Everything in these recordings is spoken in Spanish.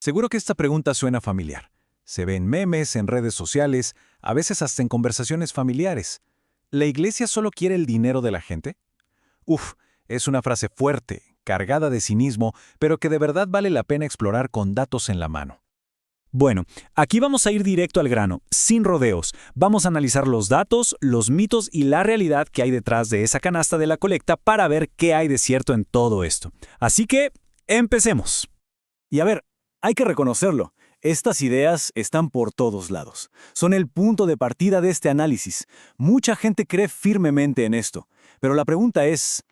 Seguro que esta pregunta suena familiar. Se ve en memes, en redes sociales, a veces hasta en conversaciones familiares. ¿La iglesia solo quiere el dinero de la gente? Uf, es una frase fuerte, cargada de cinismo, pero que de verdad vale la pena explorar con datos en la mano. Bueno, aquí vamos a ir directo al grano, sin rodeos. Vamos a analizar los datos, los mitos y la realidad que hay detrás de esa canasta de la colecta para ver qué hay de cierto en todo esto. Así que, empecemos. Y a ver, hay que reconocerlo. Estas ideas están por todos lados. Son el punto de partida de este análisis. Mucha gente cree firmemente en esto. Pero la pregunta es,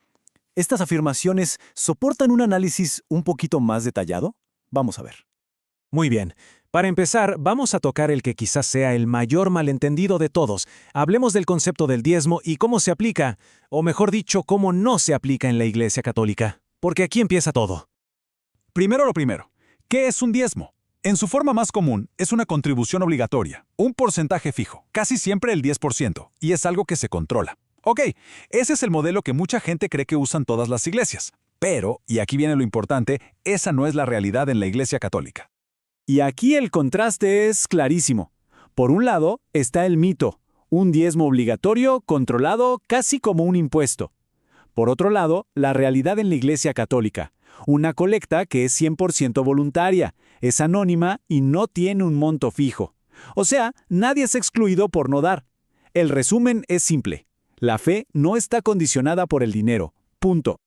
¿estas afirmaciones soportan un análisis un poquito más detallado? Vamos a ver. Muy bien. Para empezar, vamos a tocar el que quizás sea el mayor malentendido de todos. Hablemos del concepto del diezmo y cómo se aplica, o mejor dicho, cómo no se aplica en la Iglesia Católica. Porque aquí empieza todo. Primero lo primero, ¿qué es un diezmo? En su forma más común, es una contribución obligatoria, un porcentaje fijo, casi siempre el 10%, y es algo que se controla. Ok, ese es el modelo que mucha gente cree que usan todas las iglesias. Pero, y aquí viene lo importante, esa no es la realidad en la Iglesia Católica. Y aquí el contraste es clarísimo. Por un lado está el mito, un diezmo obligatorio controlado casi como un impuesto. Por otro lado, la realidad en la Iglesia Católica, una colecta que es 100% voluntaria, es anónima y no tiene un monto fijo. O sea, nadie es excluido por no dar. El resumen es simple. La fe no está condicionada por el dinero. Punto.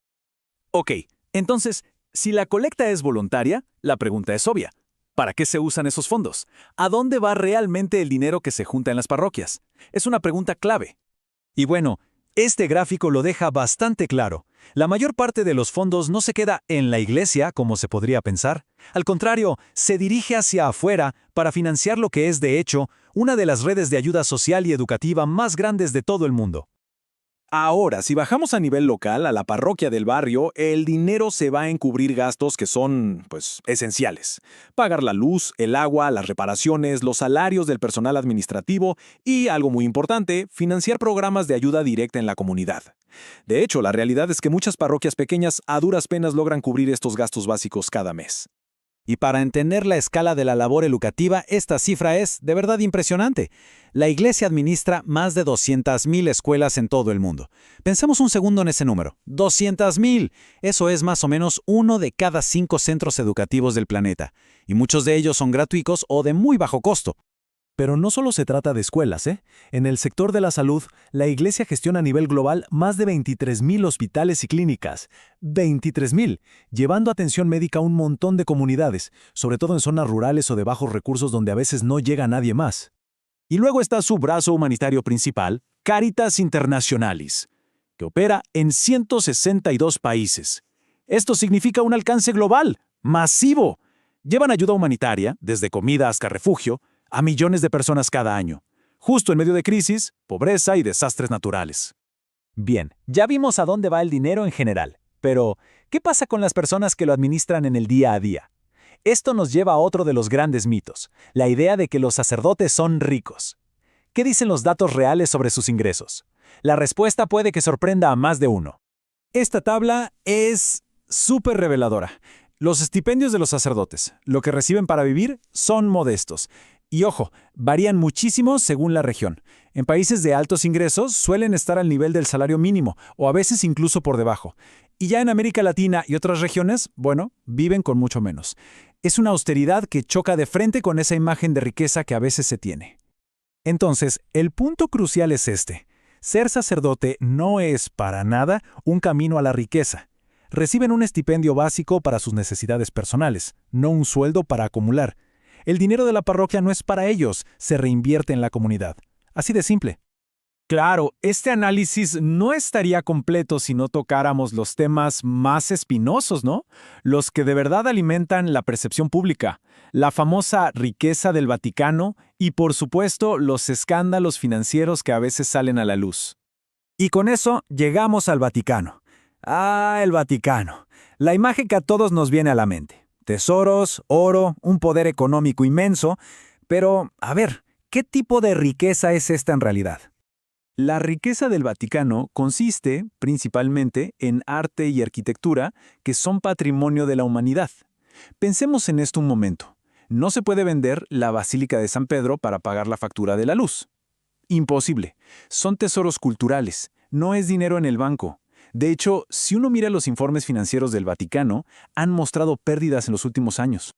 Ok, entonces, si la colecta es voluntaria, la pregunta es obvia. ¿Para qué se usan esos fondos? ¿A dónde va realmente el dinero que se junta en las parroquias? Es una pregunta clave. Y bueno, este gráfico lo deja bastante claro. La mayor parte de los fondos no se queda en la iglesia, como se podría pensar. Al contrario, se dirige hacia afuera para financiar lo que es, de hecho, una de las redes de ayuda social y educativa más grandes de todo el mundo. Ahora, si bajamos a nivel local, a la parroquia del barrio, el dinero se va a encubrir gastos que son, esenciales. Pagar la luz, el agua, las reparaciones, los salarios del personal administrativo y, algo muy importante, financiar programas de ayuda directa en la comunidad. De hecho, la realidad es que muchas parroquias pequeñas a duras penas logran cubrir estos gastos básicos cada mes. Y para entender la escala de la labor educativa, esta cifra es de verdad impresionante. La Iglesia administra más de 200,000 escuelas en todo el mundo. Pensemos un segundo en ese número. 200,000. Eso es más o menos 1 de cada 5 centros educativos del planeta. Y muchos de ellos son gratuitos o de muy bajo costo. Pero no solo se trata de escuelas, ¿eh? En el sector de la salud, la Iglesia gestiona a nivel global más de 23,000 hospitales y clínicas. 23,000, llevando atención médica a un montón de comunidades, sobre todo en zonas rurales o de bajos recursos donde a veces no llega nadie más. Y luego está su brazo humanitario principal, Caritas Internationalis, que opera en 162 países. Esto significa un alcance global, masivo. Llevan ayuda humanitaria, desde comida hasta refugio, a millones de personas cada año, justo en medio de crisis, pobreza y desastres naturales. Bien, ya vimos a dónde va el dinero en general, pero ¿qué pasa con las personas que lo administran en el día a día? Esto nos lleva a otro de los grandes mitos, la idea de que los sacerdotes son ricos. ¿Qué dicen los datos reales sobre sus ingresos? La respuesta puede que sorprenda a más de uno. Esta tabla es súper reveladora. Los estipendios de los sacerdotes, lo que reciben para vivir, son modestos. Y ojo, varían muchísimo según la región. En países de altos ingresos suelen estar al nivel del salario mínimo, o a veces incluso por debajo. Y ya en América Latina y otras regiones, viven con mucho menos. Es una austeridad que choca de frente con esa imagen de riqueza que a veces se tiene. Entonces, el punto crucial es este. Ser sacerdote no es, para nada, un camino a la riqueza. Reciben un estipendio básico para sus necesidades personales, no un sueldo para acumular. El dinero de la parroquia no es para ellos, se reinvierte en la comunidad. Así de simple. Claro, este análisis no estaría completo si no tocáramos los temas más espinosos, ¿no? Los que de verdad alimentan la percepción pública, la famosa riqueza del Vaticano y, por supuesto, los escándalos financieros que a veces salen a la luz. Y con eso llegamos al Vaticano. Ah, el Vaticano. La imagen que a todos nos viene a la mente. Tesoros, oro, un poder económico inmenso. Pero, a ver, ¿qué tipo de riqueza es esta en realidad? La riqueza del Vaticano consiste, principalmente, en arte y arquitectura, que son patrimonio de la humanidad. Pensemos en esto un momento. no se puede vender la Basílica de San Pedro para pagar la factura de la luz. Imposible. Son tesoros culturales, no es dinero en el banco. De hecho, si uno mira los informes financieros del Vaticano, han mostrado pérdidas en los últimos años.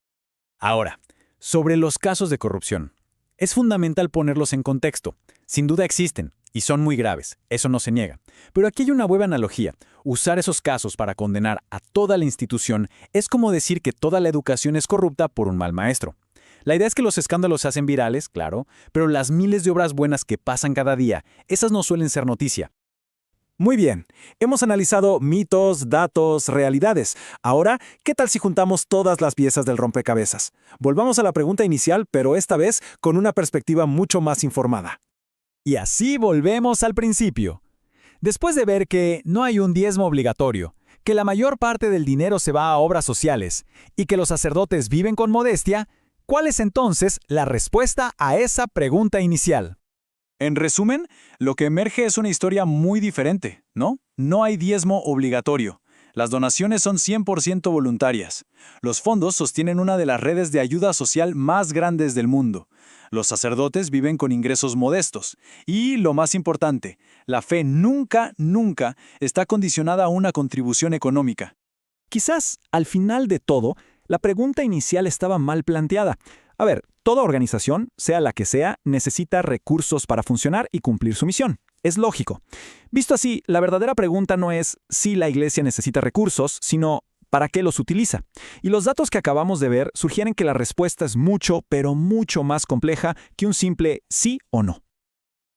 Ahora, sobre los casos de corrupción. Es fundamental ponerlos en contexto. Sin duda existen, y son muy graves, eso no se niega. Pero aquí hay una buena analogía. Usar esos casos para condenar a toda la institución es como decir que toda la educación es corrupta por un mal maestro. La idea es que los escándalos se hacen virales, claro, pero las miles de obras buenas que pasan cada día, esas no suelen ser noticia. Muy bien, hemos analizado mitos, datos, realidades. Ahora, ¿qué tal si juntamos todas las piezas del rompecabezas? Volvamos a la pregunta inicial, pero esta vez con una perspectiva mucho más informada. Y así volvemos al principio. Después de ver que no hay un diezmo obligatorio, que la mayor parte del dinero se va a obras sociales y que los sacerdotes viven con modestia, ¿cuál es entonces la respuesta a esa pregunta inicial? En resumen, lo que emerge es una historia muy diferente, ¿no? No hay diezmo obligatorio. Las donaciones son 100% voluntarias. Los fondos sostienen una de las redes de ayuda social más grandes del mundo. Los sacerdotes viven con ingresos modestos. Y, lo más importante, la fe nunca está condicionada a una contribución económica. Quizás, al final de todo, la pregunta inicial estaba mal planteada. A ver, toda organización, sea la que sea, necesita recursos para funcionar y cumplir su misión. Es lógico. Visto así, la verdadera pregunta no es si la iglesia necesita recursos, sino ¿para qué los utiliza? Y los datos que acabamos de ver sugieren que la respuesta es mucho, pero mucho más compleja que un simple sí o no.